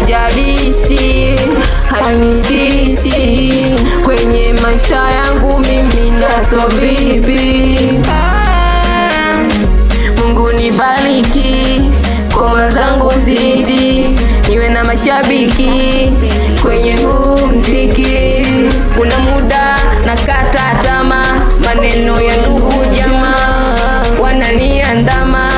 Haijalishi, hainitishi kwenye maisha yangu mimi naso vipi. Mungu nibariki, ngoma zangu zidi, niwe na mashabiki kwenye huu mziki. Kuna muda nakata tamaa, maneno ya ndugu jamaa wananiandama.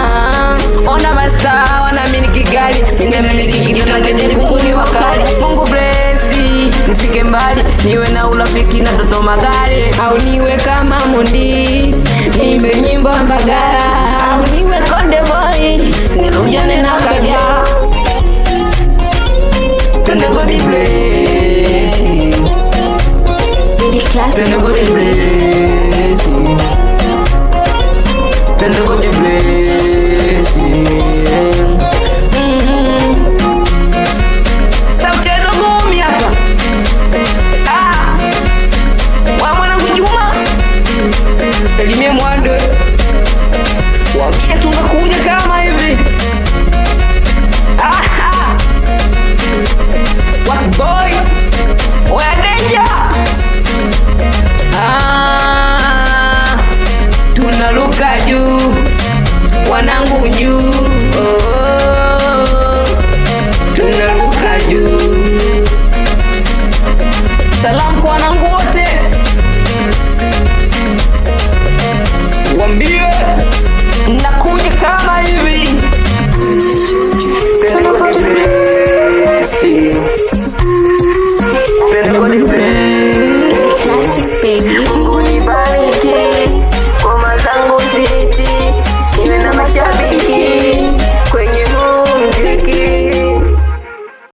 Ona masta wanamiliki gari, mimi namiliki kitu kuni wakali. Mungu blessi, nifike mbali, niwe na urafiki na Doto Magari. Au niwe kama Mondi, niimbe nyimbo Mbagala. Au niwe Konde Boy, nirujane na Kajala. Twende God bless, twende God bless, twende God